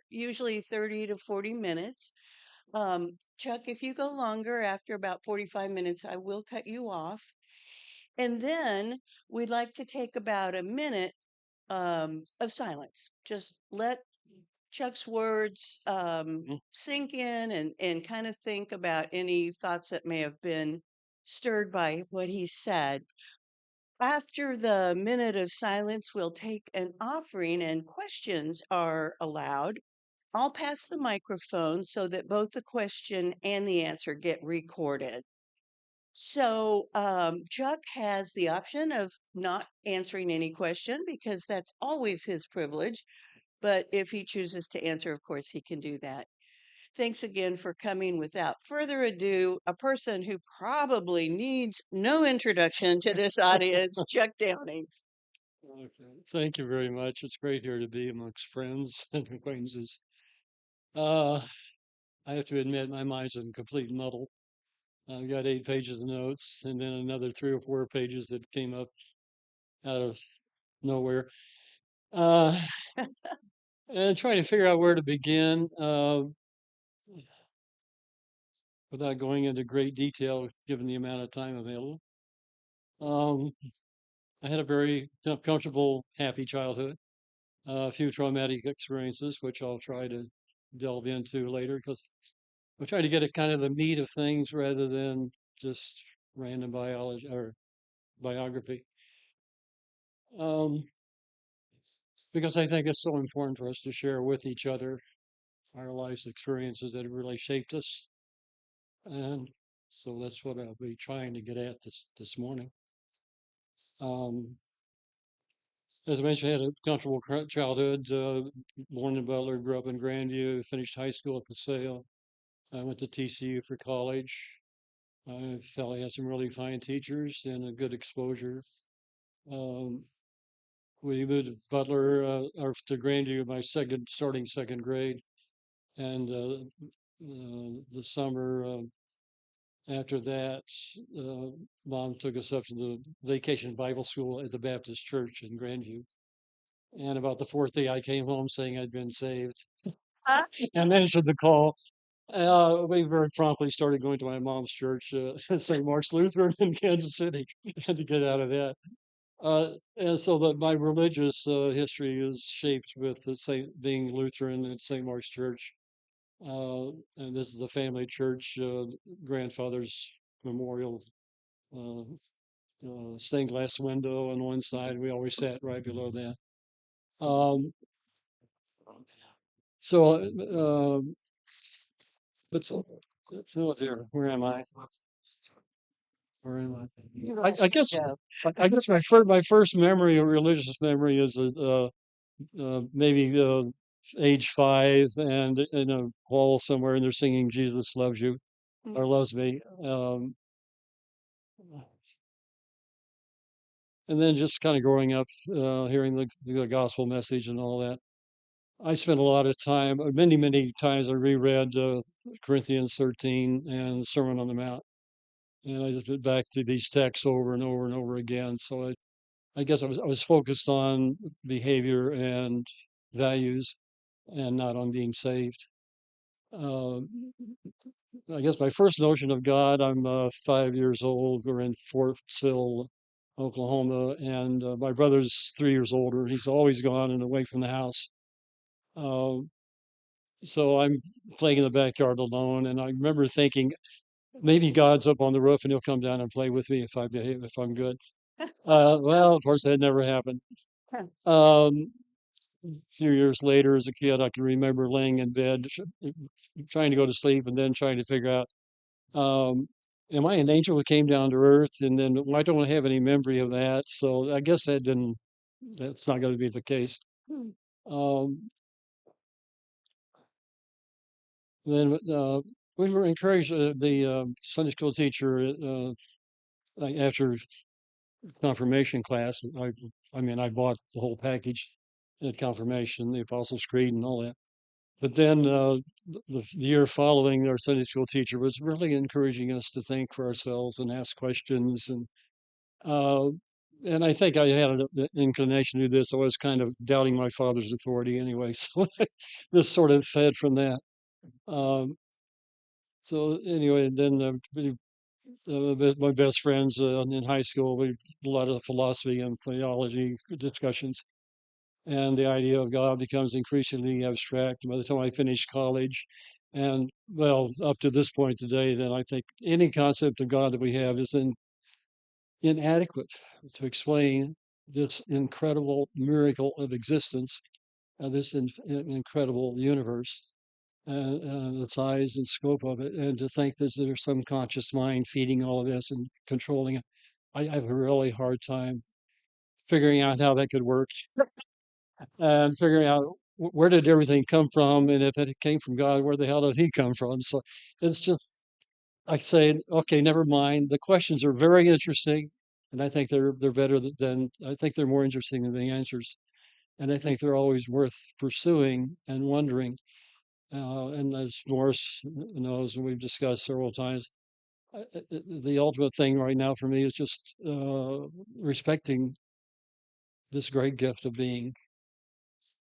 usually 30 to 40 minutes. Chuck, if you go longer after about 45 minutes, I will cut you off. And then we'd like to take about a minute of silence. Just let Chuck's words sink in and kind of think about any thoughts that may have been stirred by what he said. After the minute of silence, we'll take an offering and questions are allowed. I'll pass the microphone so that both the question and the answer get recorded. So, Chuck has the option of not answering any question because that's always his privilege. But if he chooses to answer, of course, he can do that. Thanks again for coming. Without further ado, a person who probably needs no introduction to this audience, Chuck Downing. Okay. Thank you very much. It's great here to be amongst friends and acquaintances. Uh, I have to admit, my mind's in complete muddle. I've got 8 pages of notes and then another 3 or 4 pages that came up out of nowhere. Uh, and trying to figure out where to begin without going into great detail, given the amount of time available. Um, I had a very comfortable, happy childhood. A few traumatic experiences, which I'll try to delve into later, because I'm trying to get at kind of the meat of things rather than just random biology or biography. Um, because I think it's so important for us to share with each other our life's experiences that have really shaped us. And so that's what I'll be trying to get at this morning. Um, as I mentioned, I had a comfortable childhood, born in Butler, grew up in Grandview, finished high school at Paseo. I went to TCU for college. I felt I had some really fine teachers and a good exposure. Um, we moved to Butler or to Grandview my starting second grade, and the summer after that, uh, Mom took us up to the vacation Bible school at the Baptist Church in Grandview. And about the fourth day, I came home saying I'd been saved and answered the call. We very promptly started going to my mom's church, St. Mark's Lutheran in Kansas City. Had to get out of that. And so that my religious history is shaped with the Saint being Lutheran at St. Mark's Church. And this is the family church, grandfather's memorial, uh, stained glass window on one side. We always sat right below that. Um, so, let's, oh dear, where am I? Where am I guess I guess my first memory, a religious memory, is maybe age 5 and in a hall somewhere, and they're singing "Jesus loves you" or "loves me," and then just kind of growing up, hearing the gospel message and all that. I spent a lot of time, many times, I reread Corinthians 13 and Sermon on the Mount, and I just went back to these texts over and over and over again. So I guess I was focused on behavior and values, and not on being saved. Uh, I guess my first notion of God, I'm 5 years old. We're in Fort Sill, Oklahoma, and my brother's 3 years older. He's always gone and away from the house. Uh, so I'm playing in the backyard alone, and I remember thinking maybe God's up on the roof and he'll come down and play with me if I behave, if I'm good. Well, of course, that never happened. Um, a few years later, as a kid, I can remember laying in bed, trying to go to sleep, and then trying to figure out, um, am I an angel who came down to earth? And then I don't have any memory of that. So I guess that's not going to be the case. Um, then we were encouraged, the Sunday school teacher, after confirmation class, I mean, I bought the whole package at confirmation, the Apostles' Creed and all that. But then the year following, our Sunday school teacher was really encouraging us to think for ourselves and ask questions. And uh, and I think I had an inclination to do this. I was kind of doubting my father's authority anyway, so this sort of fed from that. Um, so anyway, then my best friends in high school, we a lot of philosophy and theology discussions, and the idea of God becomes increasingly abstract by the time I finished college. And well, up to this point today, then I think any concept of God that we have is inadequate to explain this incredible miracle of existence, this incredible universe, the size and scope of it, and to think that there's some conscious mind feeding all of this and controlling it. I have a really hard time figuring out how that could work and figuring out where did everything come from, and if it came from God, where the hell did He come from? So it's just I say, okay, never mind. The questions are very interesting, and I think they're better than I think they're more interesting than the answers, and I think they're always worth pursuing and wondering. And as Morris knows, and we've discussed several times, the ultimate thing right now for me is just respecting this great gift of being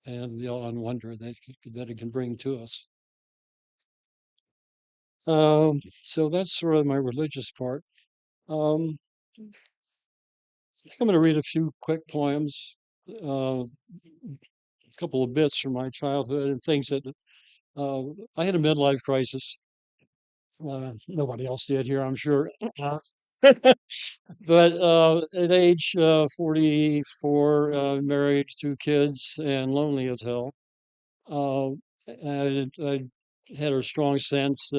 and the awe and wonder that it can bring to us. So that's sort of my religious part. Um, I think I'm going to read a few quick poems, a couple of bits from my childhood and things that uh, I had a midlife crisis. Nobody else did here, I'm sure. Uh, but at age 44, married, two kids, and lonely as hell, uh, I had a strong sense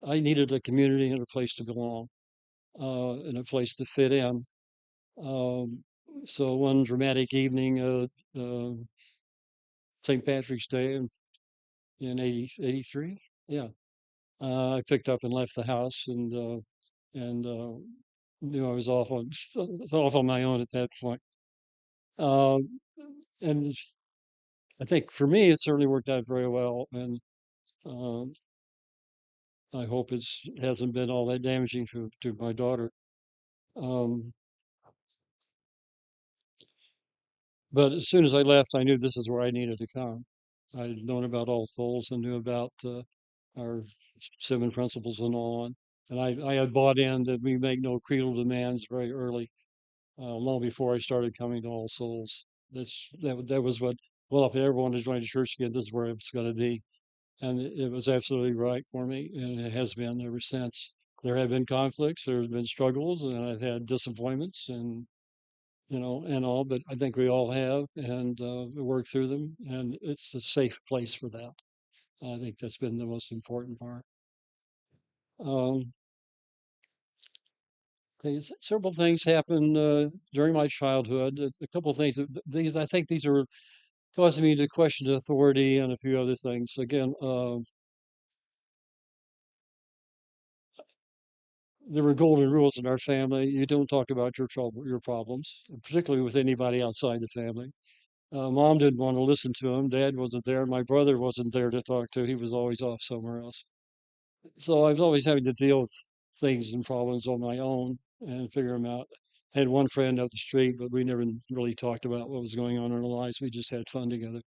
I needed a community and a place to belong, and a place to fit in. Um, so one dramatic evening, St. Patrick's Day in 83, yeah, I picked up and left the house and knew I was off on my own at that point. Um, and I think for me, it certainly worked out very well. And um, I hope it hasn't been all that damaging to my daughter. Um, but as soon as I left, I knew this is where I needed to come. I'd known about all souls and knew about our seven principles and all on. And I had bought in that we make no creedal demands very early, long before I started coming to All Souls. That was what, well, if I ever wanted to join the church again, this is where it's going to be. And it was absolutely right for me, and it has been ever since. There have been conflicts, there's been struggles, and I've had disappointments, and and all. But I think we all have, and we work through them, and it's a safe place for that. I think that's been the most important part. Um, okay, several things happened during my childhood. A couple of things. I think these are causing me to question authority and a few other things. Again, there were golden rules in our family. You don't talk about your trouble, your problems, particularly with anybody outside the family. Mom didn't want to listen to him. Dad wasn't there. My brother wasn't there to talk to. He was always off somewhere else. So I was always having to deal with things and problems on my own and figure them out. I had one friend up the street, but we never really talked about what was going on in our lives. We just had fun together.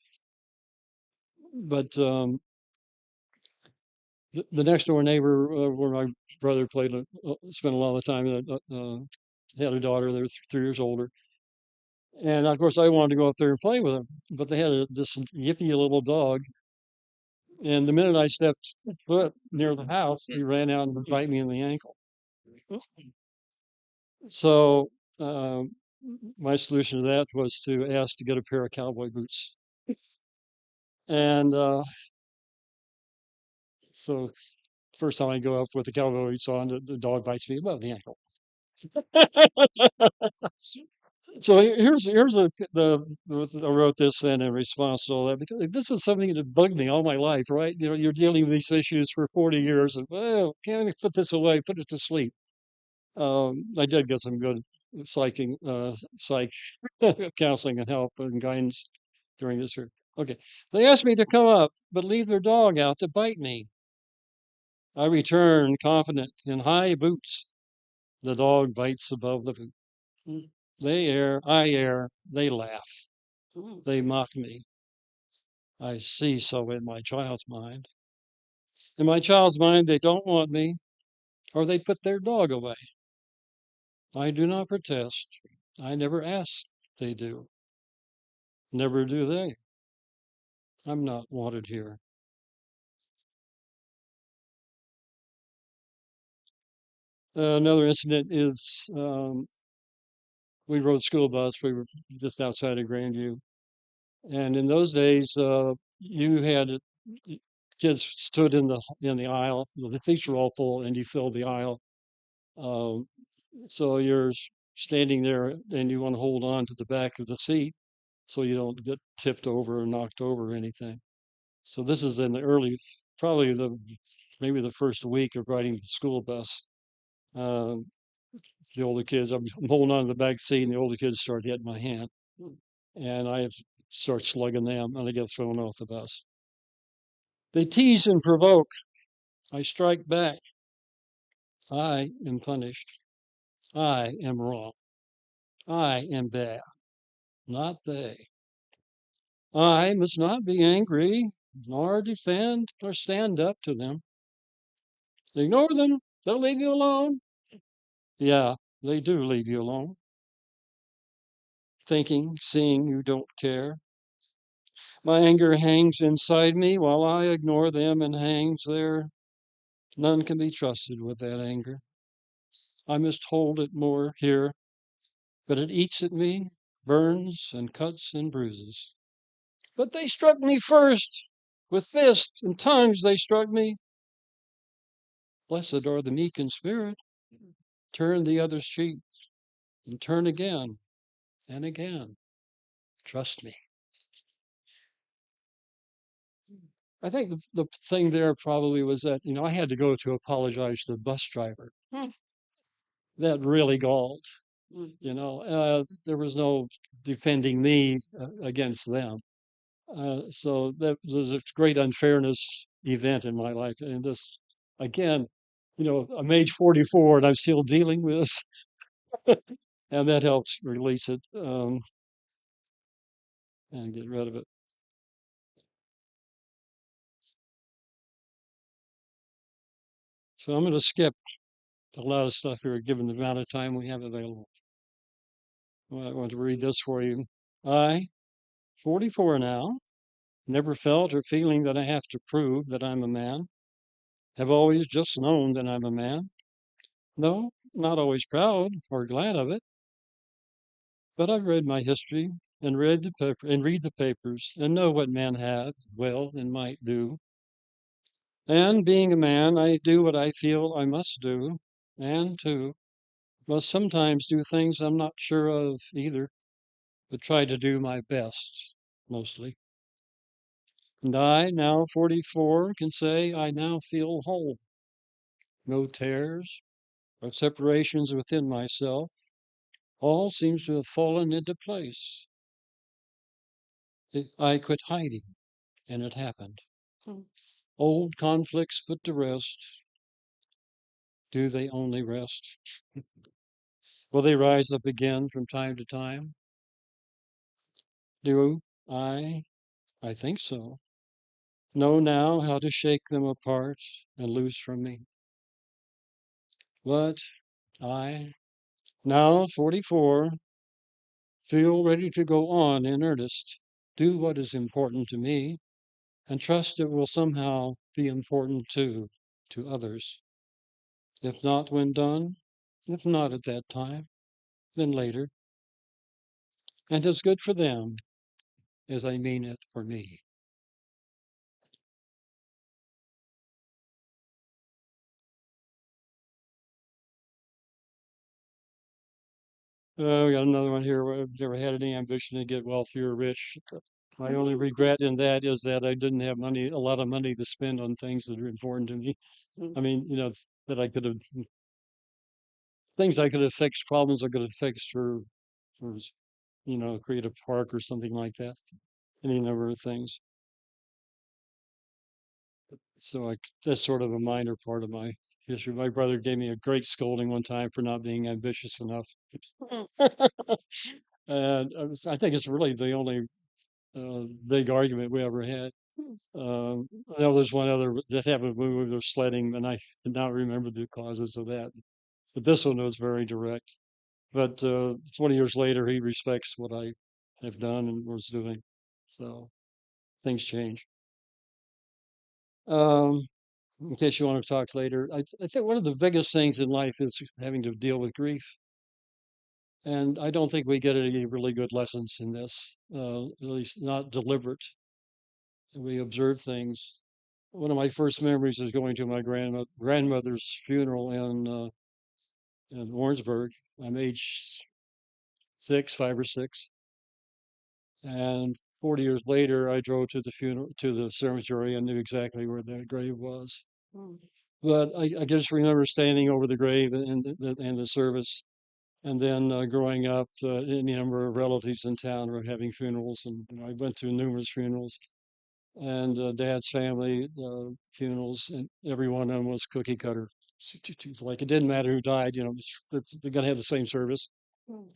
But the next door neighbor, where my brother spent a lot of time, had a daughter. They were 3 years older, and of course I wanted to go up there and play with them. But they had this yippy little dog, and the minute I stepped foot near the house, he ran out and bite me in the ankle. So my solution to that was to ask to get a pair of cowboy boots, and so first time I go up with the cowboy boots on, the dog bites me above the ankle. So here's I wrote this in response to all that because this is something that bugged me all my life, right? You're dealing with these issues for 40 years, and well, can't we put this away, put it to sleep. I did get some good psych counseling and help and guidance during this year. Okay, they asked me to come up, but leave their dog out to bite me. I returned confident in high boots. The dog bites above the boot. They err, I err, they laugh, Mm. they mock me. I see so in my child's mind. In my child's mind, they don't want me, or they put their dog away. I do not protest. I never ask, they do. Never do they. I'm not wanted here. Another incident is we rode school bus. We were just outside of Grandview. And in those days, you had kids stood in the aisle. The seats were all full, and you filled the aisle. Um, so you're standing there, and you want to hold on to the back of the seat so you don't get tipped over or knocked over or anything. So this is in the early, probably maybe the first week of riding the school bus. Um, the older kids, I'm holding on to the back seat, and the older kids start hitting my hand, and I start slugging them, and I get thrown off the bus. They tease and provoke. I strike back. I am punished. I am wrong. I am bad, not they. I must not be angry, nor defend, nor stand up to them. Ignore them. They'll leave you alone. Yeah, they do leave you alone. Thinking, seeing you don't care. My anger hangs inside me while I ignore them and hangs there. None can be trusted with that anger. I must hold it more here, but it eats at me, burns and cuts and bruises. But they struck me first. With fists and tongues they struck me. Blessed are the meek in spirit. Turn the other's cheek and turn again and again. Trust me. I think the thing there probably was that, I had to go to apologize to the bus driver. Hmm. That really galled. Mm. There was no defending me against them. So that was a great unfairness event in my life. And this, again, I'm age 44 and I'm still dealing with this, and that helps release it and get rid of it. So I'm going to skip a lot of stuff here, given the amount of time we have available. Well, I want to read this for you. I, 44 now, never felt or feeling that I have to prove that I'm a man. Have always just known that I'm a man. No, not always proud or glad of it, but I've read my history and read the papers and know what men have, will, and might do. And being a man, I do what I feel I must do, and too, must sometimes do things I'm not sure of either, but try to do my best, mostly. And I, now 44, can say I now feel whole. No tears or separations within myself. All seems to have fallen into place. I quit hiding, and it happened. Hmm. Old conflicts put to rest. Do they only rest? Will they rise up again from time to time? Do I? I think so. Know now how to shake them apart and loose from me. But I, now 44, feel ready to go on in earnest, do what is important to me, and trust it will somehow be important too to others. If not when done, if not at that time, then later. And as good for them as I mean it for me. We got another one here. I've never had any ambition to get wealthy or rich. My only regret in that is that I didn't have a lot of money to spend on things that are important to me. I mean, that I could have, things I could have fixed, problems I could have fixed for, create a park or something like that. Any number of things. So that's sort of a minor part of my history. My brother gave me a great scolding one time for not being ambitious enough. And I think it's really the only big argument we ever had. Um, there's one other that happened when we were sledding, and I did not remember the causes of that. But this one was very direct. But 20 years later, he respects what I have done and was doing. So things change. Um, in case you want to talk later, I think one of the biggest things in life is having to deal with grief. And I don't think we get any really good lessons in this, at least not deliberate. We observe things. One of my first memories is going to my grandmother's funeral in Warrensburg. I'm age 5 or 6, and 40 years later, I drove to the funeral to the cemetery and knew exactly where that grave was. Mm. But I just remember standing over the grave and the service, and then growing up, any number of relatives in town were having funerals, and I went to numerous funerals and Dad's family funerals, and every one of them was cookie cutter. Like it didn't matter who died, they're gonna have the same service,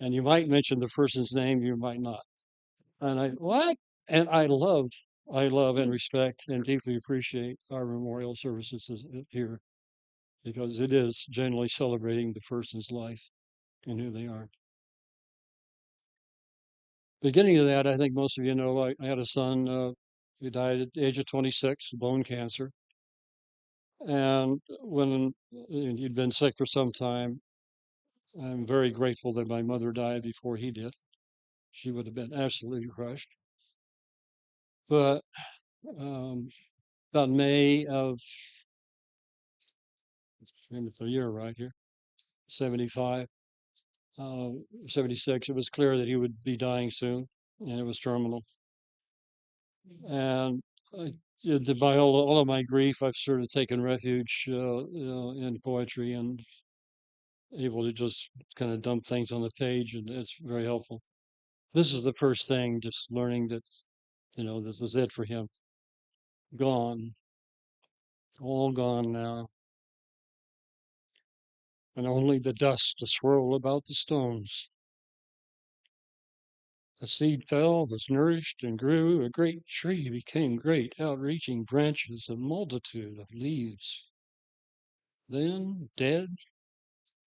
and you might mention the person's name, you might not. And I what? And I love and respect and deeply appreciate our memorial services here because it is generally celebrating the person's life and who they are. Beginning of that, I think most of you know, I had a son who died at the age of 26, bone cancer. And when he'd been sick for some time, I'm very grateful that my mother died before he did. She would have been absolutely crushed. But um, about May of, maybe the year right here, 75, uh, 76, it was clear that he would be dying soon, and it was terminal. And I, by all of my grief, I've sort of taken refuge in poetry and able to just kind of dump things on the page, and it's very helpful. This is the first thing, just learning that, this was it for him. Gone, all gone now, and only the dust to swirl about the stones. A seed fell, was nourished, and grew. A great tree became great, outreaching branches, a multitude of leaves. Then, dead,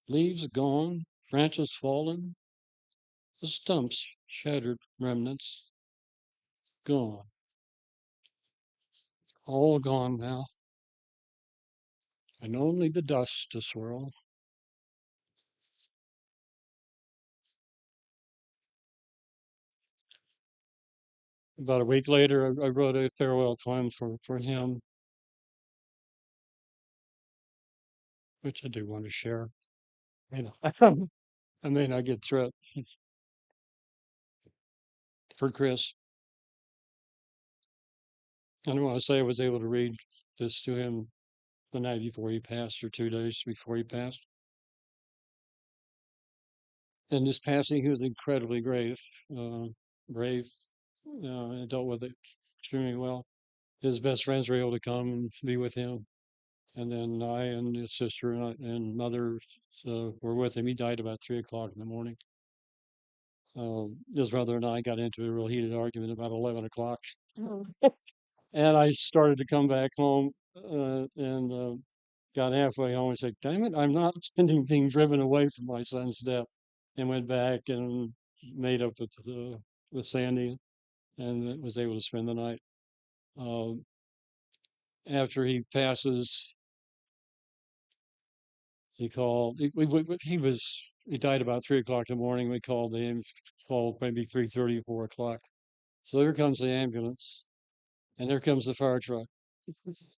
leaves gone, branches fallen, the stumps shattered remnants, gone, all gone now, and only the dust to swirl. About a week later, I wrote a farewell poem for him, which I do want to share. I may not get through it for Chris. I want to say I was able to read this to him the night before he passed, or 2 days before he passed. And this passing, he was incredibly brave, and dealt with it extremely well. His best friends were able to come and be with him, and then I and his sister and mother were with him. He died about 3 o'clock in the morning. His brother and I got into a real heated argument about 11 o'clock. Oh. And I started to come back home and got halfway home and said, "Damn it, I'm not spending being driven away from my son's death." And went back and made up with Sandy and was able to spend the night. Um, After he passes, he called. He died about 3 o'clock in the morning. We called maybe 3:30 or 4 o'clock. So here comes the ambulance, and here comes the fire truck.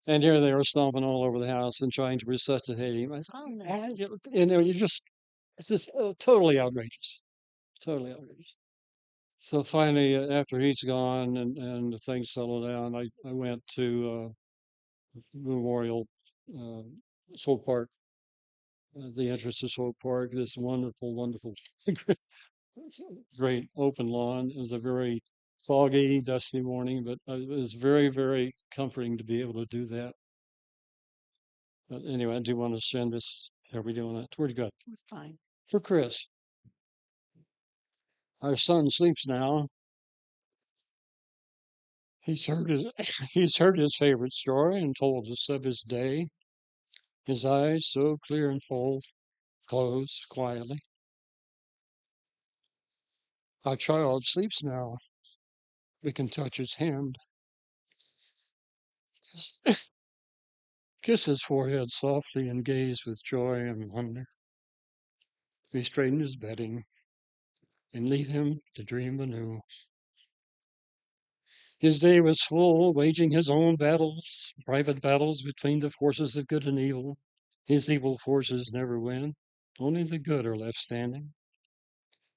And here they are stomping all over the house and trying to resuscitate him. I said, "Oh, man, it's just totally outrageous. Totally outrageous." So finally, after he's gone and the things settled down, I went to Memorial uh, Swope Park, the entrance to Swope Park, this wonderful, wonderful, great open lawn. It was a very foggy, dusty morning, but it was very, very comforting to be able to do that. But anyway, I do want to send this. How are we doing that? Where'd you go? We're fine. For Chris. Our son sleeps now. He's heard his he's heard his favorite story and told us of his day. His eyes, so clear and full, close quietly. Our child sleeps now. We can touch his hand, kiss his forehead softly, and gaze with joy and wonder. We straighten his bedding and leave him to dream anew. His day was full, waging his own battles, private battles between the forces of good and evil. His evil forces never win. Only the good are left standing.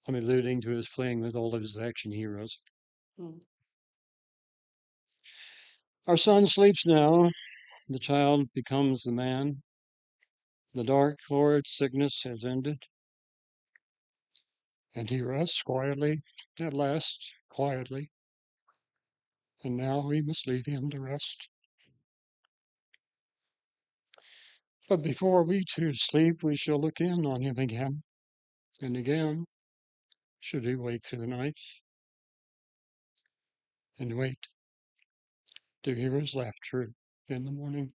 I'm alluding to his playing with all of his action heroes. Mm. Our son sleeps now. The child becomes the man. The dark, horrid sickness has ended, and he rests quietly, at last, quietly. And now we must leave him to rest. But before we too sleep, we shall look in on him again and again, should he wake through the night, and wait to hear his laughter in the morning.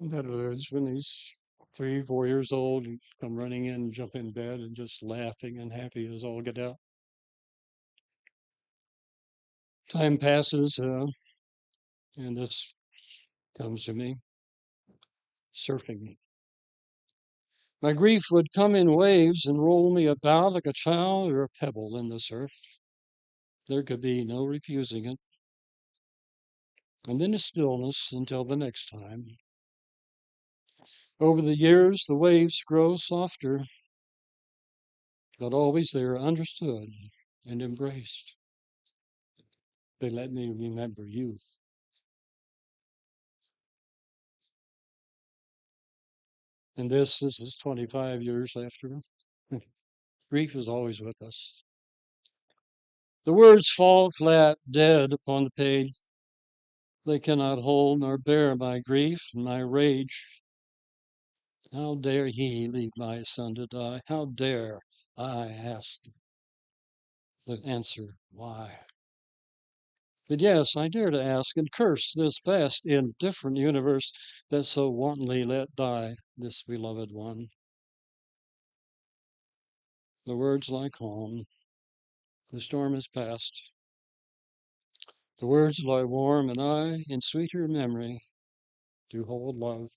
And that is when he's 3, 4 years old and come running in, jump in bed, and just laughing and happy as all get out. Time passes, and this comes to me surfing. My grief would come in waves and roll me about like a child or a pebble in the surf. There could be no refusing it. And then a stillness until the next time. Over the years, the waves grow softer, but always they are understood and embraced. They let me remember youth. And this is 25 years after. Grief is always with us. The words fall flat, dead upon the page. They cannot hold nor bear my grief and my rage. How dare he leave my son to die? How dare I ask the answer why? But yes, I dare to ask and curse this vast, indifferent universe that so wantonly let die this beloved one. The words lie calm. The storm is past. The words lie warm, and I, in sweeter memory, do hold love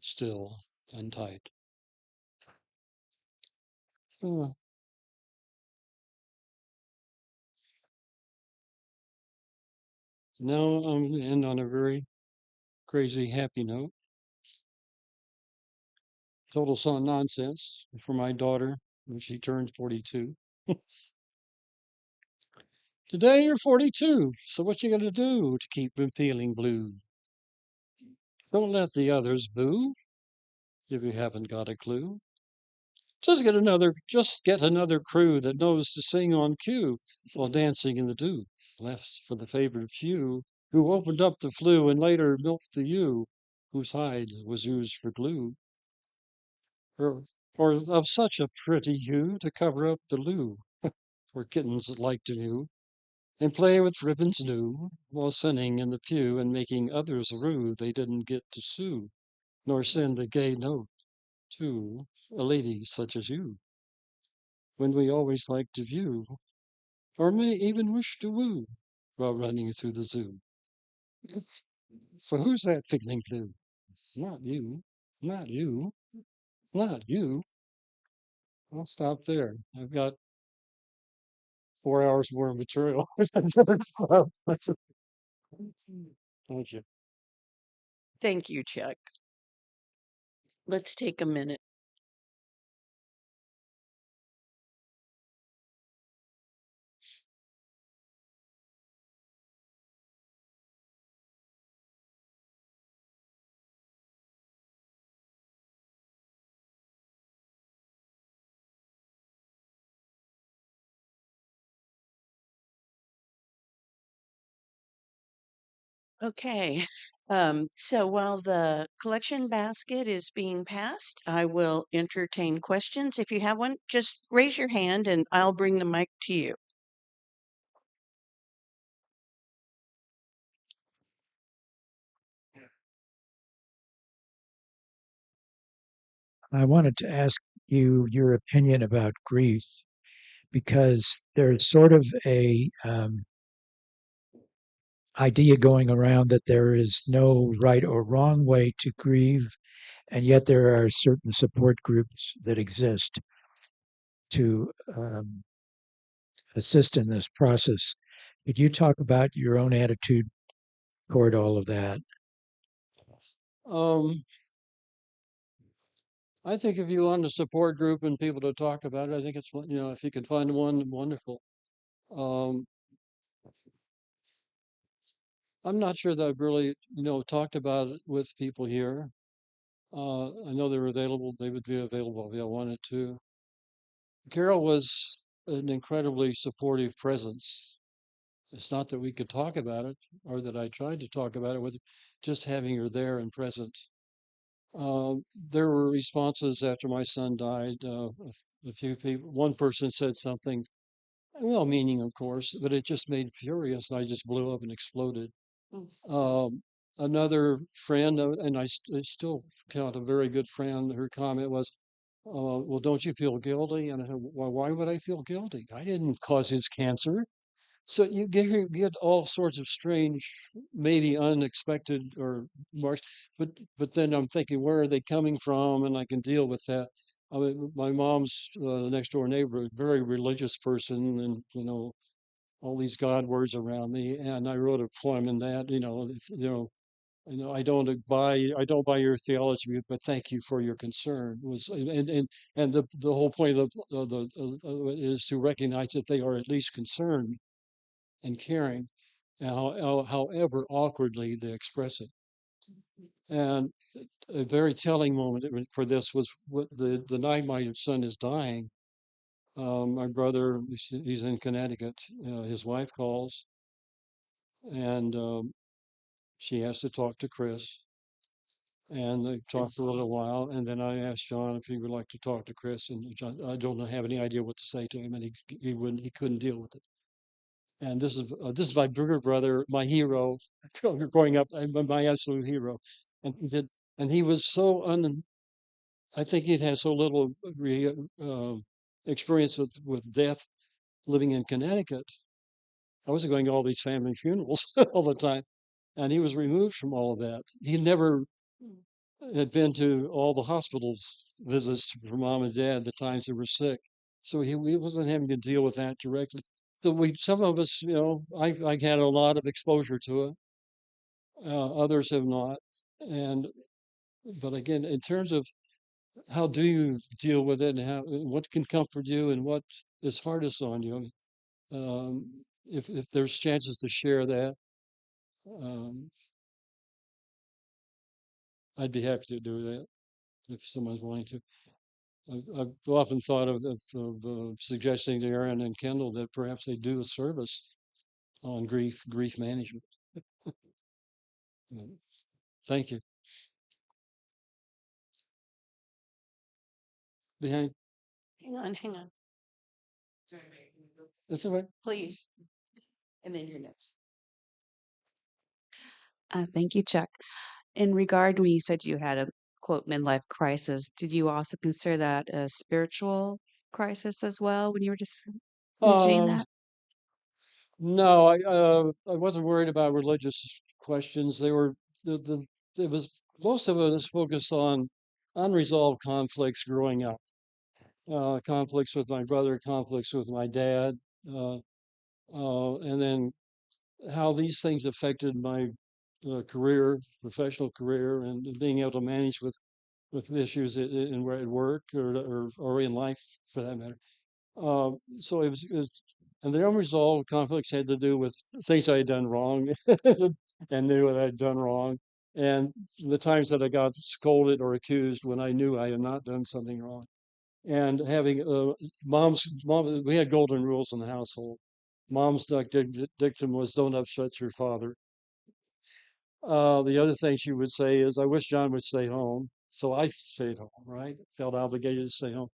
still and tight. Uh, Now I'm going to end on a very crazy, happy note. Total son nonsense for my daughter when she turned 42. Today you're 42, so what you gonna do to keep from feeling blue? Don't let the others boo if you haven't got a clue. Just get another crew that knows to sing on cue while dancing in the dew. Left for the favored few who opened up the flue and later milked the ewe whose hide was used for glue. Or, or of such a pretty hue to cover up the loo, where kittens like to mew and play with ribbons new, while sinning in the pew and making others rue they didn't get to sue, nor send a gay note to a lady such as you, when we always like to view, or may even wish to woo, while running through the zoo. So who's that fiddling blue? It's not you, not you, not you. I'll stop there. I've got 4 hours more material. Thank you. Thank you, Chuck. Let's take a minute. Okay. So while the collection basket is being passed, I will entertain questions. If you have one, just raise your hand and I'll bring the mic to you. I wanted to ask you your opinion about grief because there's sort of a idea going around that there is no right or wrong way to grieve, and yet there are certain support groups that exist to assist in this process. Could you talk about your own attitude toward all of that? Um, I think if you want a support group and people to talk about it, I think it's, if you can find one, wonderful. Um, I'm not sure that I've really, talked about it with people here. I know they're available. They would be available if I wanted to. Carol was an incredibly supportive presence. It's not that we could talk about it or that I tried to talk about it with just having her there and present. There were responses after my son died. A few people, one person said something, well meaning, of course, but it just made furious. I just blew up and exploded. Mm. Um, Another friend, and I still count a very good friend, her comment was, well, don't you feel guilty? And I said, well, why would I feel guilty? I didn't cause his cancer. So you get all sorts of strange, maybe unexpected or marks, but then I'm thinking, where are they coming from? And I can deal with that. I mean, my mom's next door neighbor, a very religious person, and all these God words around me, and I wrote a poem in that. I don't buy your theology, but thank you for your concern. Was and the whole point of the is to recognize that they are at least concerned and caring, and however awkwardly they express it. And a very telling moment for this was the night my son is dying. My brother, he's in Connecticut. His wife calls, and she has to talk to Chris. And they talked for a little while, and then I asked John if he would like to talk to Chris, and John, I don't have any idea what to say to him, and he couldn't deal with it. And this is my bigger brother, my hero, growing up, my absolute hero. And he was so I think he'd had so little experience with death living in Connecticut. I wasn't going to all these family funerals all the time, and he was removed from all of that. He never had been to all the hospital visits for mom and dad the times they were sick, so he wasn't having to deal with that directly. So some of us, I had a lot of exposure to it. Others have not, and but again, in terms of how do you deal with it, and what can comfort you, and what is hardest on you, if there's chances to share that, um, I'd be happy to do that if someone's wanting to. I've often thought of suggesting to Aaron and Kendall that perhaps they do a service on grief management. Um, Thank you. Behind, Hang on, that's all right. please. And then you're next. Thank you, Chuck. In regard, when you said you had a quote midlife crisis, did you also consider that a spiritual crisis as well when you were just mentioning Uh, that? no, I wasn't worried about religious questions. They were the it was most of it was focused on unresolved conflicts growing up. Conflicts with my brother, conflicts with my dad, uh, and then how these things affected my career, professional career, and being able to manage with issues at work or in life for that matter. So it was, and the unresolved conflicts had to do with things I had done wrong and knew what I'd done wrong, and the times that I got scolded or accused when I knew I had not done something wrong. And having mom, we had golden rules in the household. Mom's dictum was don't upset your father. The other thing she would say is, I wish John would stay home. So I stayed home, right? Felt obligated to stay home.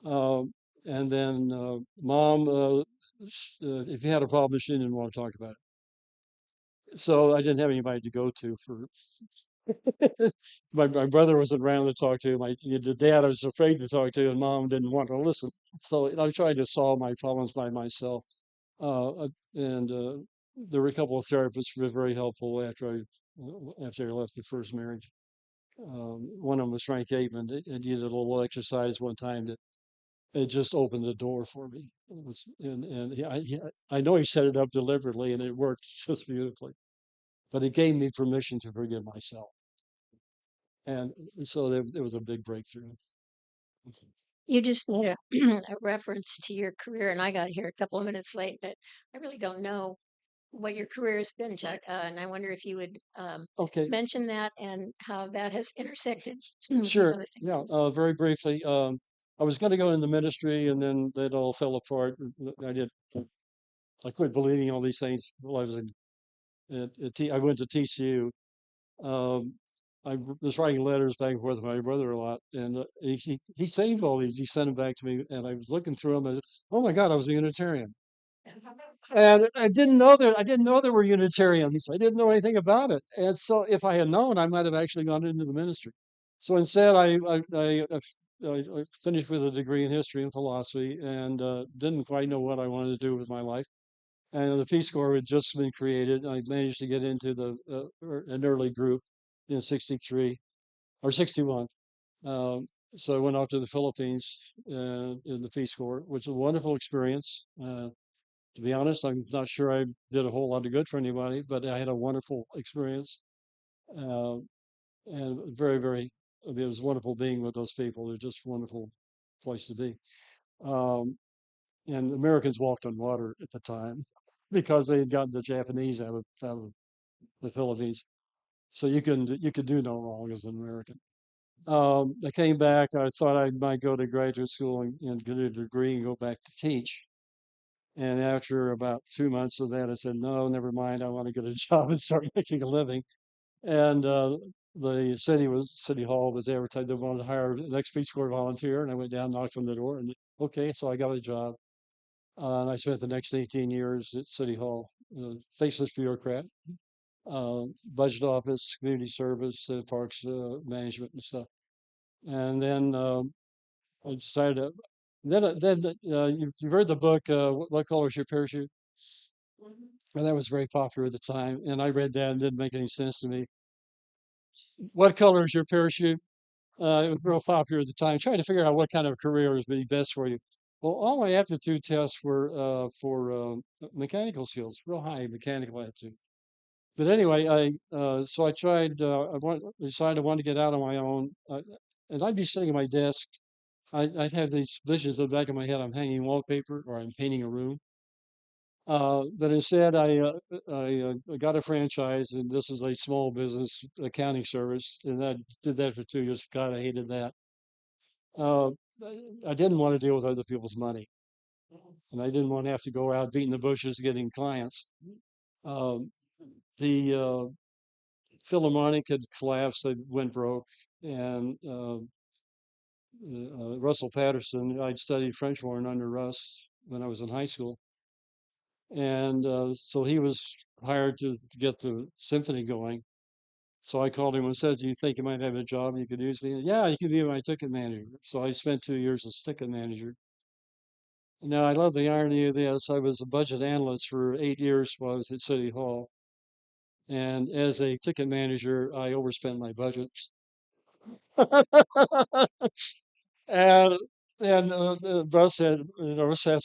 Um, and then, Mom, if you had a problem, she didn't want to talk about it. So I didn't have anybody to go to for. My brother wasn't around to talk to. The dad I was afraid to talk to, and Mom didn't want to listen. So I tried to solve my problems by myself. And there were a couple of therapists who were very helpful after I left the first marriage. One of them was Frank Aitman. And he did a little exercise one time that it just opened the door for me. It was, and I know he set it up deliberately, and it worked just beautifully. But it gave me permission to forgive myself, and so there was a big breakthrough. You just made a, a reference to your career, and I got here a couple of minutes late, but I really don't know what your career has been, Chuck. And I wonder if you would Okay, mention that and how that has intersected with these sure. other things. Yeah, very briefly. I was going to go into ministry, and then that all fell apart. I did. I quit believing all these things while I was I went to TCU. Um, was writing letters back and forth with my brother a lot, and he saved all these. He sent them back to me, and I was looking through them. And I said, oh my God, I was a Unitarian, and I didn't know there were Unitarians. I didn't know anything about it, and so if I had known, I might have actually gone into the ministry. So instead, I finished with a degree in history and philosophy, and didn't quite know what I wanted to do with my life. And the Peace Corps had just been created. I managed to get into an early group in '63 or '61. Um, so I went off to the Philippines in the Peace Corps, which was a wonderful experience. To be honest, I'm not sure I did a whole lot of good for anybody, but I had a wonderful experience, uh, and I mean, it was wonderful being with those people. They're just a wonderful place to be. Um, and Americans walked on water at the time because they had gotten the Japanese out of the Philippines. So you could do no wrong as an American. I came back. I thought I might go to graduate school and get a degree and go back to teach. And after about 2 months of that, I said, no, never mind. I want to get a job and start making a living. And the City Hall was advertised. They wanted to hire an ex-Peace Corps volunteer. And I went down, knocked on the door, and okay, so I got a job. And I spent the next 18 years at City Hall, faceless bureaucrat, budget office, community service, parks management and stuff. And then I decided to, you've read the book, What Color is Your Parachute? And that was very popular at the time. And I read that and it didn't make any sense to me. What color is your parachute? It was real popular at the time, trying to figure out what kind of career would be best for you. Well, all my aptitude tests were for mechanical skills, real high mechanical aptitude. But anyway, so I tried. Decided I wanted to get out on my own, and I'd be sitting at my desk. I'd have these visions in the back of my head. I'm hanging wallpaper or I'm painting a room. But instead, I got a franchise, and this is a small business accounting service, and I did that for 2 years. God, I hated that. Uh, I didn't want to deal with other people's money, and I didn't want to have to go out beating the bushes getting clients. Um, the Philharmonic had collapsed; they went broke, and Russell Patterson. I'd studied French horn under Russ when I was in high school, and so he was hired to get the symphony going. So I called him and said, "Do you think you might have a job you could use me?" Yeah, you can be my ticket manager. So I spent 2 years as ticket manager. Now I love the irony of this. I was a budget analyst for 8 years while I was at City Hall, and as a ticket manager, I overspent my budget. And Russ said, Russ has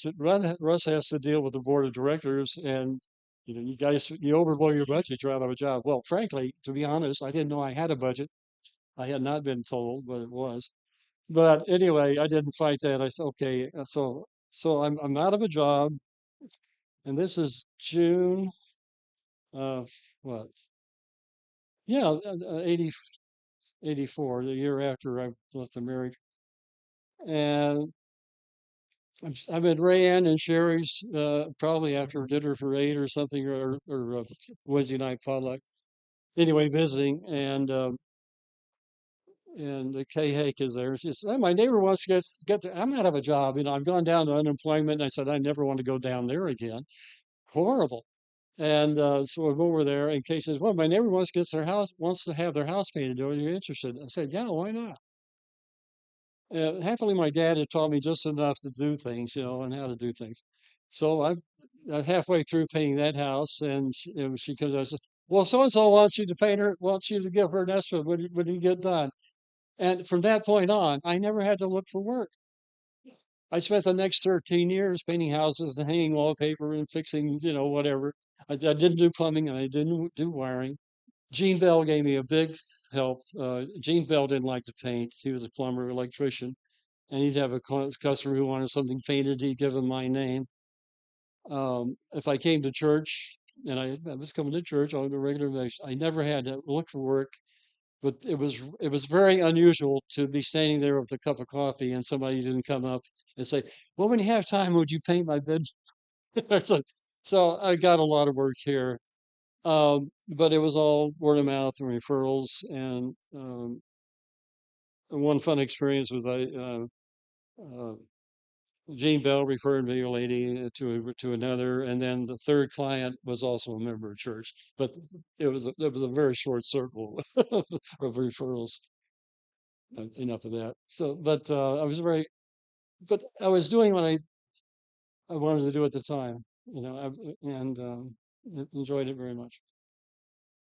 to deal with the board of directors, and you guys, you overblow your budget, you're out of a job. Well, frankly, to be honest, I didn't know I had a budget. I had not been told, but it was. But anyway, I didn't fight that. I said, okay, so I'm out of a job, and this is June of what? Yeah, 84, the year after I left the marriage, and I'm at Rayanne and Sherry's probably after dinner for 8 or something, or Wednesday night potluck. anyway, visiting, and the Kay Hake is there. She says, "Hey, my neighbor wants to get to, I'm out of a job. I've gone down to unemployment." And I said, "I never want to go down there again. Horrible." And so I go over there, and Kay says, "Well, my neighbor wants to have their house painted. Are you interested?" I said, "Yeah, why not?" Happily, my dad had taught me just enough to do things, and how to do things. So I halfway through painting that house, and she comes out and says, "Well, so and so wants you to give her an estimate when you get done." And from that point on, I never had to look for work. I spent the next 13 years painting houses and hanging wallpaper and fixing, whatever. I didn't do plumbing and I didn't do wiring. Gene Bell gave me a big help. Gene Bell didn't like to paint. He was a plumber, electrician, and he'd have a customer who wanted something painted. He'd give him my name. If I came to church, and I was coming to church on a regular basis, I never had to look for work. But it was very unusual to be standing there with a cup of coffee and somebody didn't come up and say, "Well, when you have time, would you paint my bed?" so, so I got a lot of work here, but it was all word of mouth and referrals. And one fun experience was uh, Gene Bell referred me a lady to another, and then the third client was also a member of church. But it was a very short circle of referrals. Enough of that. So, but I was doing what I wanted to do at the time, and enjoyed it very much.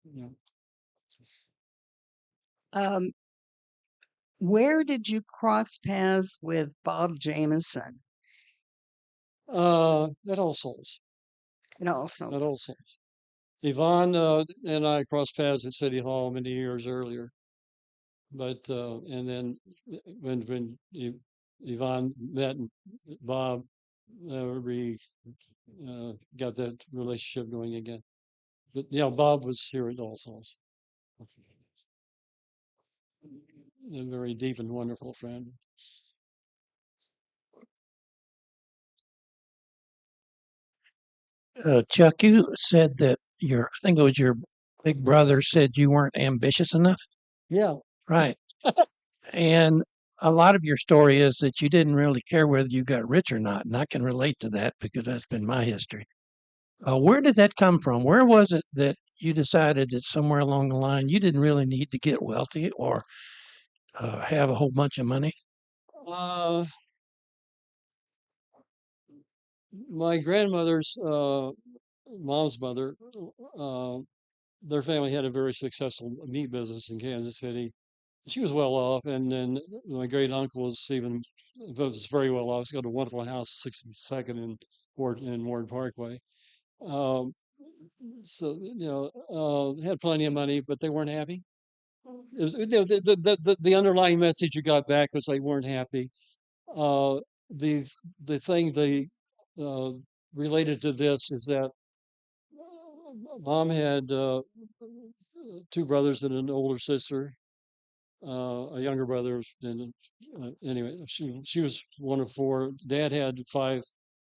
Yeah. Um, where did you cross paths with Bob Jameson? At All Souls, And also, at All Souls. Yvonne and I crossed paths at City Hall many years earlier, but and then Yvonne met Bob, we got that relationship going again. But yeah, Bob was here at All Souls. A very deep and wonderful friend. Chuck, you said that I think it was your big brother said you weren't ambitious enough. Yeah. Right. And a lot of your story is that you didn't really care whether you got rich or not. And I can relate to that because that's been my history. Where did that come from? Where was it that you decided that somewhere along the line you didn't really need to get wealthy or have a whole bunch of money? Uh, my grandmother's mom's mother, uh, their family had a very successful meat business in Kansas City. She was well off, and then my great uncle was very well off. He's got a wonderful house, 62nd in Ward Parkway. Um, so had plenty of money, but they weren't happy. It was, the underlying message you got back was they weren't happy. Uh, the the thing they uh, related to this is that mom had two brothers and an older sister, a younger brother, and anyway, she was one of four. Dad had five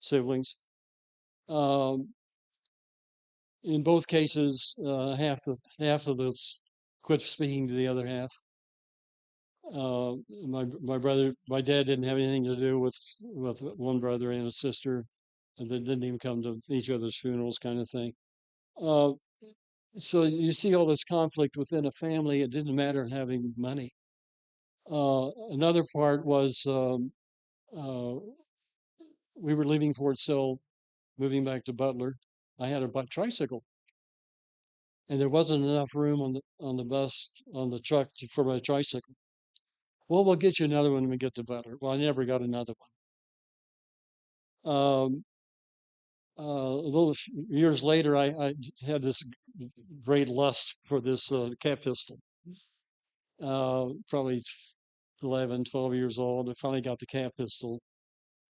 siblings. Um, in both cases, half of us quit speaking to the other half. My dad didn't have anything to do with one brother and a sister, and they didn't even come to each other's funerals, kind of thing. Uh, so you see all this conflict within a family. It didn't matter having money. Another part was uh, we were leaving Fort Sill, moving back to Butler. I had a tricycle, and there wasn't enough room on the bus on the truck for my tricycle. Well, we'll get you another one when we get to Butler. Well, I never got another one. A little years later, I had this great lust for this cat pistol. Probably 11, 12 years old. I finally got the cat pistol.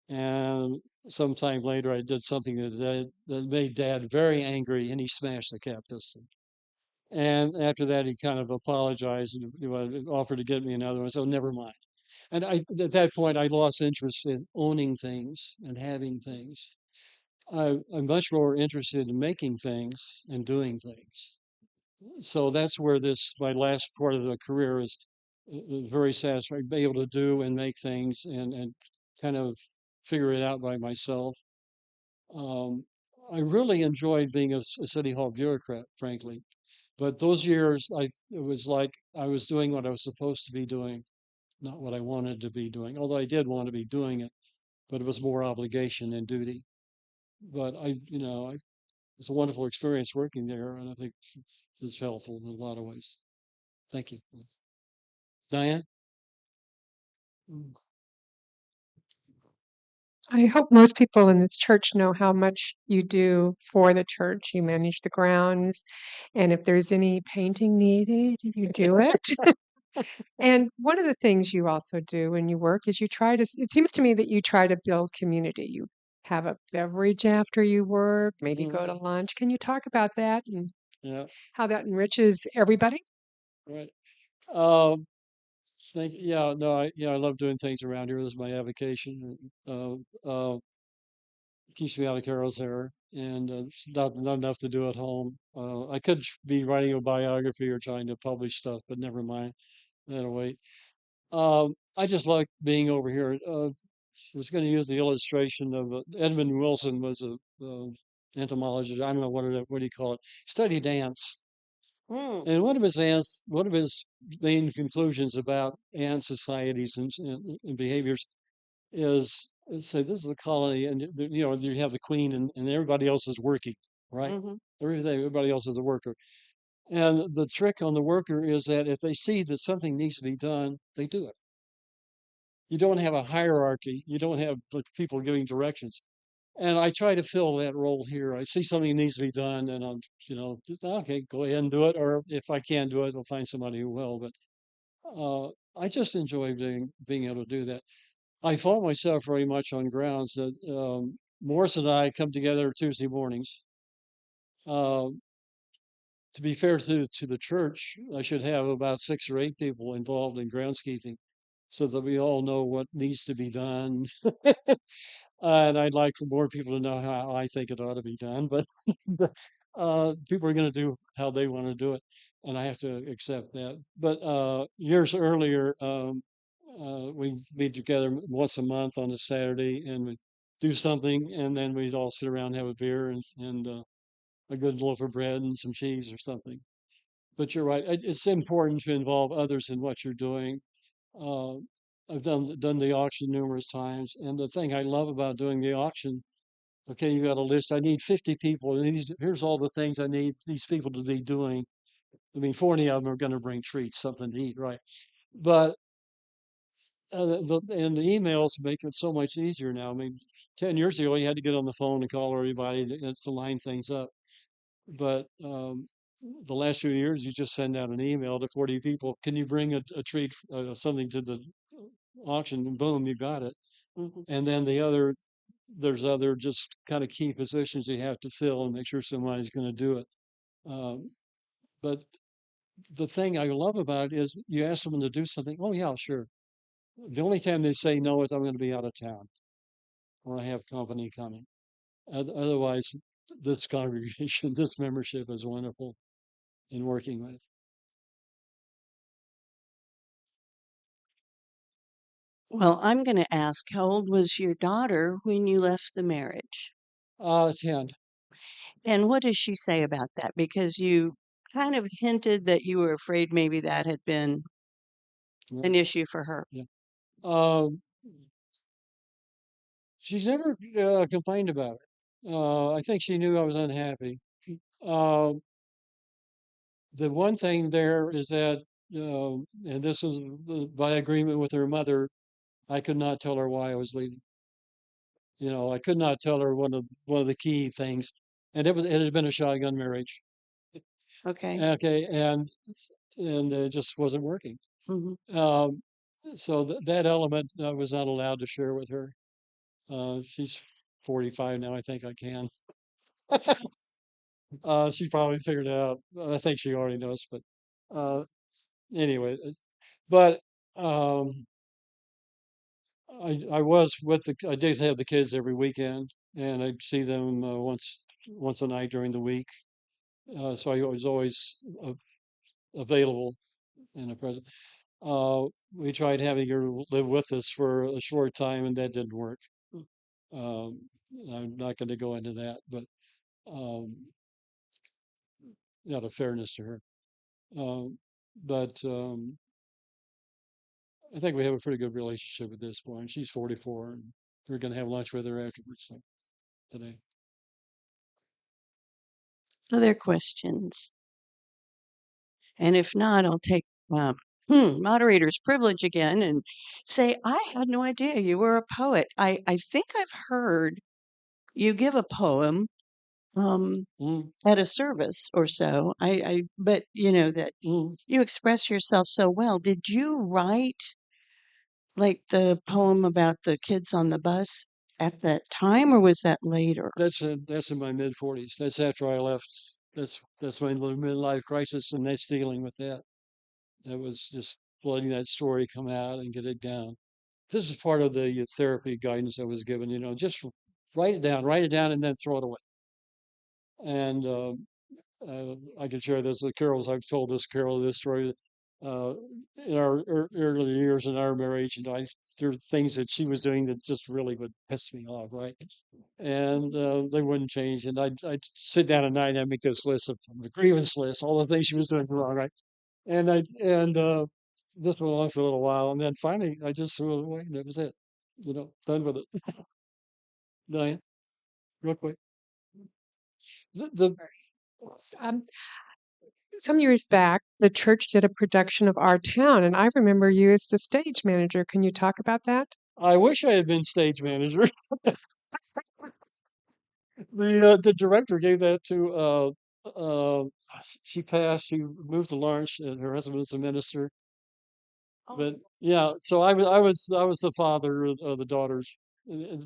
And sometime later, I did something that made Dad very angry, and he smashed the cat pistol. And after that, he kind of apologized and offered to get me another one. So never mind. And at that point, I lost interest in owning things and having things. I'm much more interested in making things and doing things. So that's where my last part of the career is very satisfying, be able to do and make things and kind of figure it out by myself. Um, I really enjoyed being a city hall bureaucrat, frankly. But those years, it was like I was doing what I was supposed to be doing, not what I wanted to be doing. Although I did want to be doing it, but it was more obligation than duty. But it's a wonderful experience working there, and I think it's helpful in a lot of ways. Thank you, Diane. Mm. I hope most people in this church know how much you do for the church. You manage the grounds, and if there's any painting needed, you do it. And one of the things you also do when you work is it seems to me that you try to build community. You have a beverage after you work, maybe go to lunch. Can you talk about that and Yeah, how that enriches everybody? right. Um, yeah, no, I love doing things around here. This is my avocation. Keeps me out of Carol's hair, and not enough to do at home. I could be writing a biography or trying to publish stuff, but never mind. That'll wait. I just like being over here. I was going to use the illustration of Edmund Wilson was a entomologist. I don't know what do you call it? Studied ants, Mm, and one of his main conclusions about ant societies and behaviors is say this is a colony, and you have the queen, and everybody else is working, right? mm-hmm, Everybody else is a worker, and the trick on the worker is that if they see that something needs to be done, they do it. You don't have a hierarchy. You don't have people giving directions. And I try to fill that role here. I see something needs to be done, and I'm, just, okay, go ahead and do it. Or if I can't do it, I'll find somebody who will. But I just enjoy being able to do that. I fault myself very much on grounds that Morris and I come together Tuesday mornings. Uh, to be fair to the church, I should have about 6 or 8 people involved in groundskeeping so that we all know what needs to be done. And I'd like for more people to know how I think it ought to be done, but people are going to do how they want to do it, and I have to accept that. But years earlier, we meet together once a month on a Saturday, and we do something, and then we'd all sit around and have a beer and a good loaf of bread and some cheese or something. But you're right; it's important to involve others in what you're doing. Uh, I've done the auction numerous times, and the thing I love about doing the auction, okay, you got a list. I need 50 people, and here's all the things I need these people to be doing. I mean, 40 of them are going to bring treats, something to eat, right? But and the emails make it so much easier now. I mean, 10 years ago, you had to get on the phone and call everybody to line things up. But the last few years, you just send out an email to 40 people. Can you bring a treat, something to the auction? And boom, you got it. mm-hmm. And then there's other just kind of key positions you have to fill and make sure somebody's going to do it. Um, but the thing I love about it is you ask someone to do something. Oh yeah, sure. The only time they say no is I'm going to be out of town or I have company coming. Otherwise, this congregation, this membership is wonderful in working with. Well, I'm going to ask, how old was your daughter when you left the marriage? 10. And what does she say about that? Because you kind of hinted that you were afraid maybe that had been Right. an issue for her. Yeah. She's never complained about it. I think she knew I was unhappy. Uh, the one thing there is that, and this is by agreement with her mother, I could not tell her why I was leaving. I could not tell her one of the key things, and it had been a shotgun marriage. Okay. Okay, and it just wasn't working. Hmm. Um, so that element I was not allowed to share with her. She's 45 now. I think I can. She probably figured it out. I think she already knows, but uh, anyway. But um, I did have the kids every weekend, and I'd see them once a night during the week. So I was always available and present. Uh, we tried having her live with us for a short time, and that didn't work. Um, I'm not going to go into that, but um, out of fairness to her. Um, but I think we have a pretty good relationship at this point. She's 44, and we're going to have lunch with her afterwards today. Other questions? And if not, I'll take moderator's privilege again and say, I had no idea you were a poet. I think I've heard you give a poem Mm, at a service or so. But that mm. you express yourself so well. Did you write like the poem about the kids on the bus at that time, or was that later? That's in my mid 40s. That's after I left. That's my little midlife crisis, and that's dealing with that. That was just letting that story come out and get it down. This is part of the therapy guidance I was given. Just write it down, and then throw it away. And I can share this with Carol's. I've told this story. Uh, in our early years in our marriage, there are things that she was doing that just really would piss me off, right? And they wouldn't change. And I'd sit down at night and I'd make this list of the grievance list, all the things she was doing wrong, right? And this went on for a little while, and then finally I just threw it away, and that was it. Done with it. Diane, real quick. The Um, some years back, the church did a production of Our Town, and I remember you as the stage manager. Can you talk about that? I wish I had been stage manager. The director gave that to uh she passed. She moved to Lawrence, and her husband was a minister. But yeah, so I was the father of the daughters.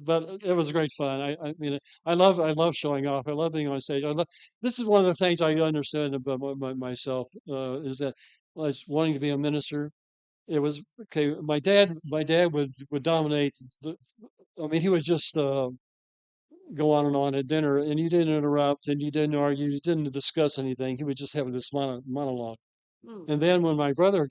But it was great fun. I mean, I love showing off. I love being on stage. This is one of the things I understood about myself, is that I was wanting to be a minister. It was okay. My dad would dominate. I mean, he would just go on and on at dinner, and you didn't interrupt, and you didn't argue, you didn't discuss anything. He would just have this monologue. And then when our brother's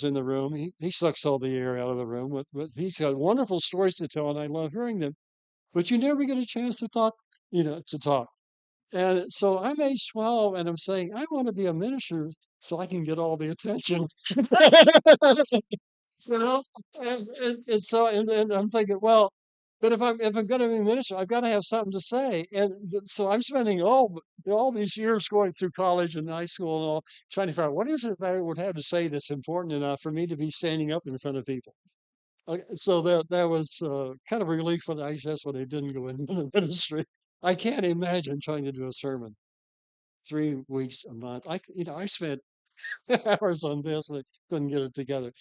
in the room, he sucks all the air out of the room. He's got wonderful stories to tell, and I love hearing them. But you never get a chance to talk, to talk. And so I'm age 12, and I'm saying I want to be a minister so I can get all the attention. you know and I'm thinking, well, but if I'm going to be a minister, I've got to have something to say. And so I'm spending all these years going through college and high school and all, trying to figure out what is it that I would have to say that's important enough for me to be standing up in front of people. So that was kind of a relief when that's when I didn't go into the ministry. I can't imagine trying to do a sermon 3 weeks a month. I spent hours on this and I couldn't get it together.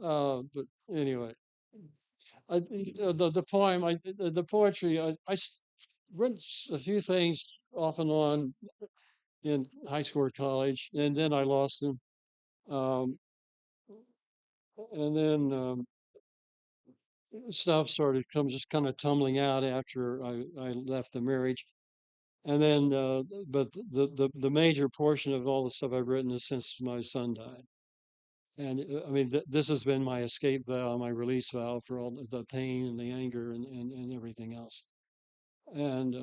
But anyway, the poem, the poetry, read a few things off and on in high school or college, and then I lost them. Um, and then stuff started just kind of tumbling out after I left the marriage. And then, but the major portion of all the stuff I've written is since my son died. And I mean, this has been my escape valve, my release valve for all the pain and the anger and everything else. And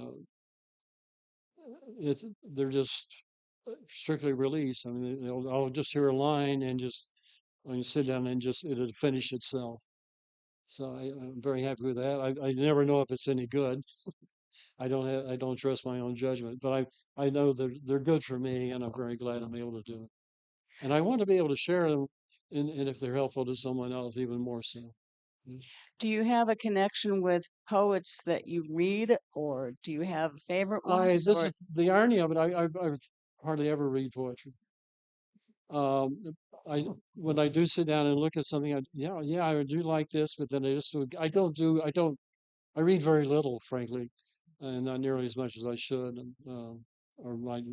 they're just strictly release. I mean, I'll just hear a line and just I can sit down and just it'll finish itself. So I'm very happy with that. I never know if it's any good. I don't trust my own judgment, but I know they're good for me, and I'm very glad I'm able to do it. And I want to be able to share them, and if they're helpful to someone else, even more so. Mm. Do you have a connection with poets that you read, or do you have favorite ones? This Or is the irony of it. I hardly ever read poetry. Um, I when I do sit down and look at something, yeah, I do like this, but then I don't. I read very little, frankly, and not nearly as much as I should, or might.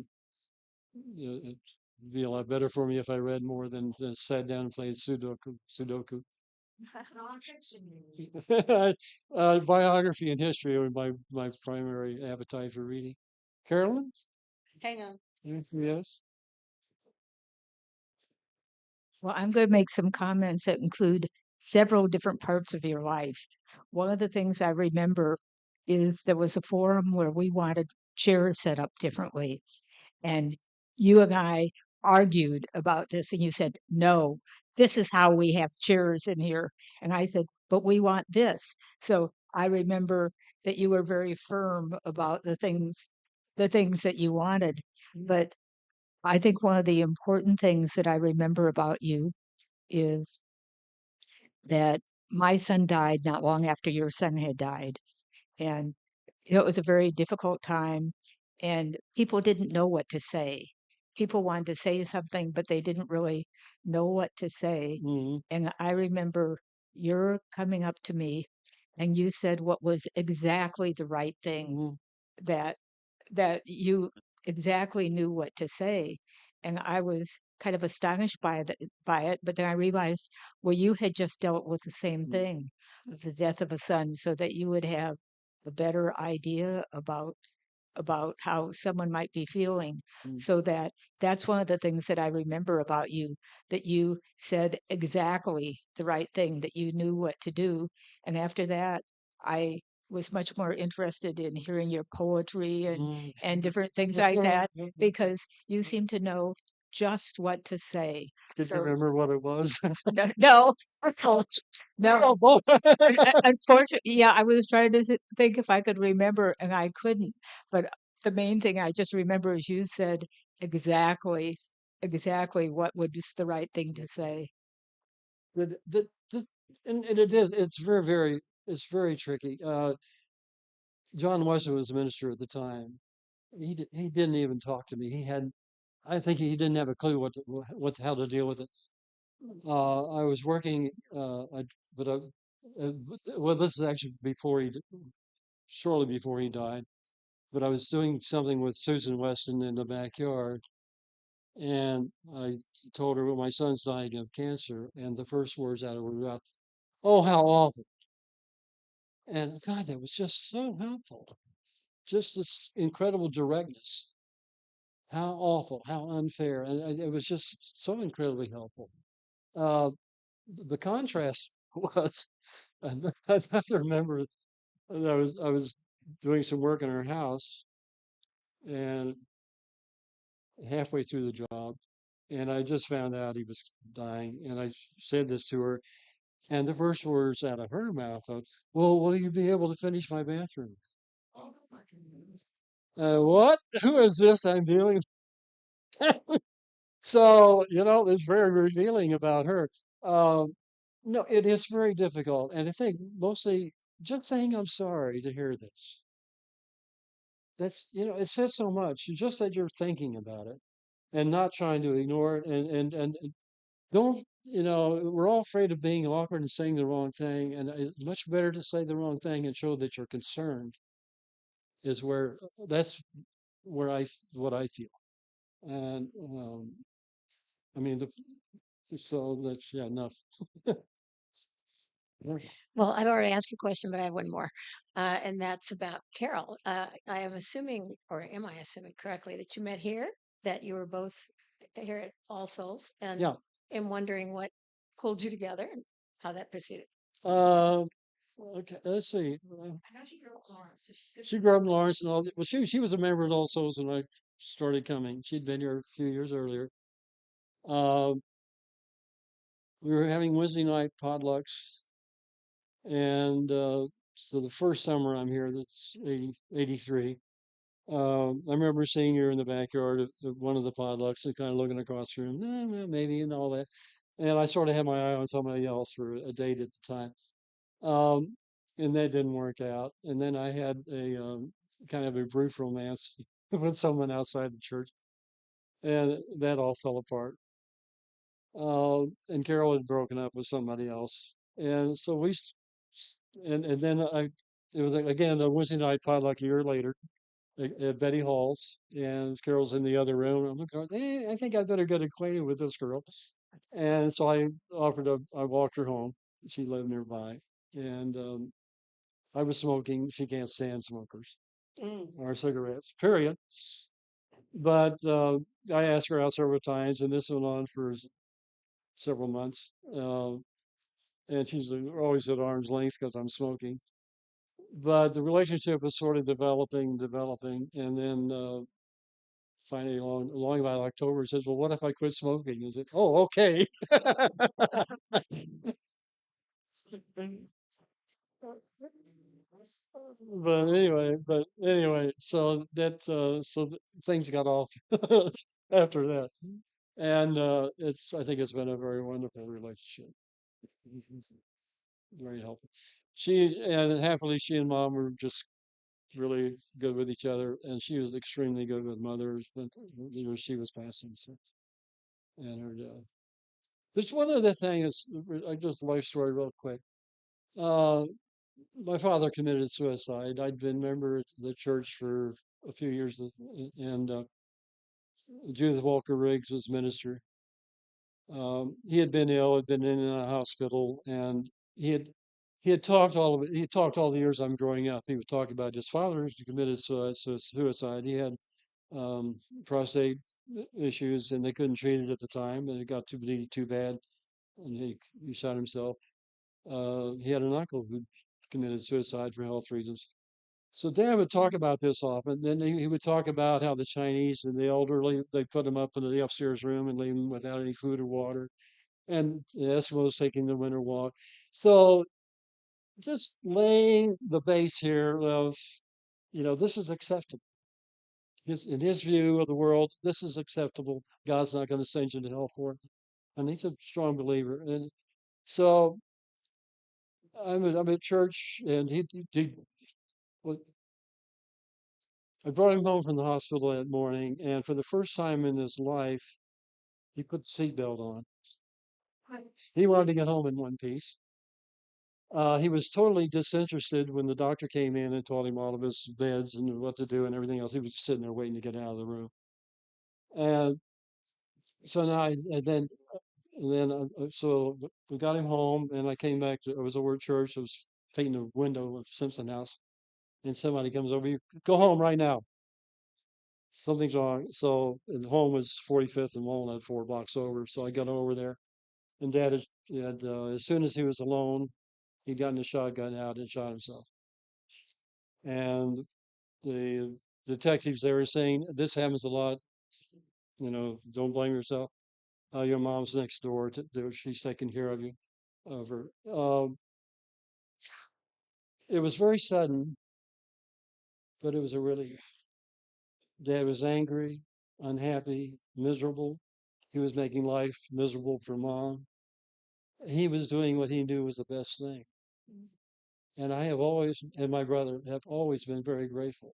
It'd be a lot better for me if I read more than sat down and played Sudoku. Biography and history are my primary appetite for reading. Carolyn? Hang on. Yes. Well, I'm going to make some comments that include several different parts of your life. One of the things I remember is there was a forum where we wanted chairs set up differently. And you and I argued about this, and you said, no, this is how we have chairs in here. And I said, but we want this. So I remember that you were very firm about the things that you wanted. But I think one of the important things that I remember about you is that my son died not long after your son had died. And it was a very difficult time, and people didn't know what to say. People wanted to say something, but they didn't really know what to say. Mm-hmm. And I remember you're coming up to me and you said what was exactly the right thing, Mm-hmm. that you exactly knew what to say. And I was kind of astonished by it. But then I realized, well, you had just dealt with the same thing, the death of a son, so that you would have a better idea about how someone might be feeling. Mm-hmm. So that's one of the things that I remember about you, that you said exactly the right thing, that you knew what to do. And after that, I was much more interested in hearing your poetry and different things like that, because you seem to know just what to say. Did you So remember what it was? no, no. Oh, Unfortunately, yeah, I was trying to think if I could remember, and I couldn't. But the main thing I just remember is you said exactly, exactly what was the right thing to say. the, and it is. It's very. It's very tricky. John Wesley was the minister at the time. He didn't even talk to me. I think he didn't have a clue how to deal with it. I was working, but well, this is actually shortly before he died. But I was doing something with Susan Weston in the backyard, and I told her, well, my son's dying of cancer, and the first words out of her mouth, "Oh, how awful!" And God, that was just so helpful. Just this incredible directness. How awful, how unfair, and it was just so incredibly helpful. Uh, the contrast was another member. I was doing some work in her house, and halfway through the job, and I just found out he was dying, and I said this to her, and the first words out of her mouth was, "Well, will you be able to finish my bathroom?" What? Who is this I'm dealing with? So, it's very revealing about her. Um, no, it is very difficult. And I think mostly just saying I'm sorry to hear this. It says so much. Just that you're thinking about it and not trying to ignore it. And don't, we're all afraid of being awkward and saying the wrong thing. And it's much better to say the wrong thing and show that you're concerned is that's what I feel. And, I mean, so that's, yeah, enough. Well, I've already asked a question, but I have one more, and that's about Carol. I am assuming, or am I assuming correctly, that you met here, that you were both here at All Souls, and Yeah. am wondering what pulled you together and how that proceeded. Um, okay, let's see. I know she grew up in Lawrence, so She grew up in Lawrence and all. Well, she was a member of All Souls when I started coming. She'd been here a few years earlier. Um, we were having Wednesday night potlucks, and so the first summer I'm here, that's 83. I remember seeing her in the backyard of one of the potlucks and kind of looking across the room, maybe, and all that. And I sort of had my eye on somebody else for a date at the time. Um, and that didn't work out. And then I had a kind of a brief romance with someone outside the church, and that all fell apart. And Carol had broken up with somebody else, and so and then it was again a Wednesday night potluck a year later at Betty Hall's, and Carol's in the other room. I'm looking, I think I better get acquainted with this girl. And so I walked her home. She lived nearby, and I was smoking. She can't stand smokers or cigarettes, period. But I asked her out several times, and this went on for several months. And she's always at arm's length because I'm smoking. But the relationship was sort of developing, and then finally, along about October, he says, "Well, what if I quit smoking?" Is it? Oh, okay. But anyway, so things got off after that, and I think it's been a very wonderful relationship. Very helpful. And happily, she and mom were just really good with each other, and she was extremely good with mothers. But she was passing, so and her dad. There's one other thing. I just life story real quick. Uh, my father committed suicide. I'd been a member of the church for a few years, and Judith Walker Riggs was minister. He had been ill, had been in a hospital, and he had he had talked all of it. He talked all the years I'm growing up. He was talking about his father who committed suicide. He had prostate issues, and they couldn't treat it at the time, and it got too bad, and he shot himself. He had an uncle who committed suicide for health reasons. So Dad would talk about this often. Then he would talk about how the Chinese and the elderly, they put them up in the upstairs room and leave them without any food or water. And the Eskimos taking the winter walk. So just laying the base here of, this is acceptable. In his view of the world, this is acceptable. God's not going to send you to hell for it. And he's a strong believer. And so I'm at church, and well, I brought him home from the hospital that morning, and for the first time in his life, he put the seatbelt on. He wanted to get home in one piece. He was totally disinterested when the doctor came in and told him all of his meds and what to do and everything else. He was sitting there waiting to get out of the room. And so now, so we got him home, and I came back. I was over at church. I was painting the window of Simpson House, and somebody comes over. You go home right now. Something's wrong. So, and home was 45th and Walnut, 4 blocks over. So I got over there, and Dad as soon as he was alone, he'd gotten a shotgun out and shot himself. And the detectives there were saying, "This happens a lot. Don't blame yourself. Your mom's next door. She's taking care of you." Of her. It was very sudden, but it was a really. Dad was angry, unhappy, miserable. He was making life miserable for mom. He was doing what he knew was the best thing. And my brother have always been very grateful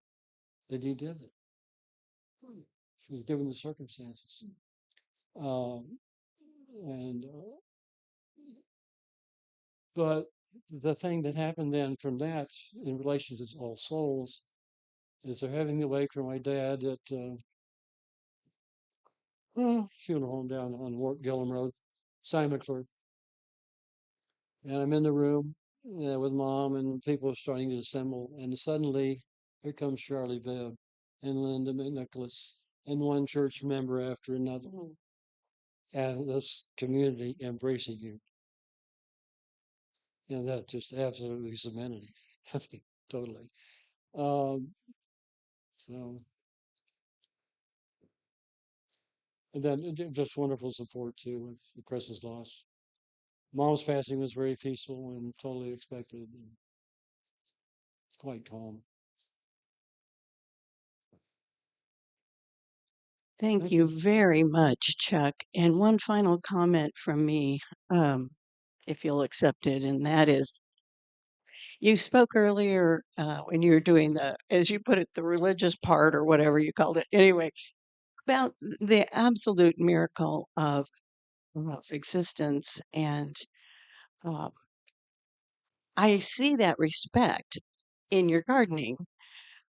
that he did it, given the circumstances. Um, and but the thing that happened then from that, in relation to All Souls, is they're having the wake for my dad at funeral home down on Gillum Road, Simon Clerk. And I'm in the room with mom, and people are starting to assemble. And suddenly, here comes Charlie Bibb and Linda McNicholas and one church member after another, and this community embracing you. And that just absolutely cemented it. Totally. Um, so, and then just wonderful support too with Chris's loss. Mom's passing was very peaceful and totally expected, and quite calm. Thank you very much, Chuck. And one final comment from me, if you'll accept it, and that is you spoke earlier when you were doing as you put it, the religious part or whatever you called it. Anyway, about the absolute miracle of existence. And uh, I see that respect in your gardening,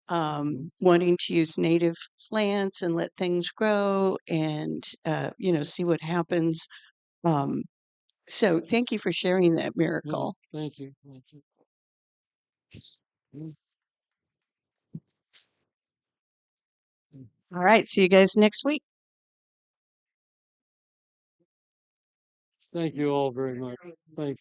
wanting to use native plants and let things grow and, see what happens. Um, so thank you for sharing that miracle. Thank you. Thank you. Mm. All right. See you guys next week. Thank you all very much. Thank you.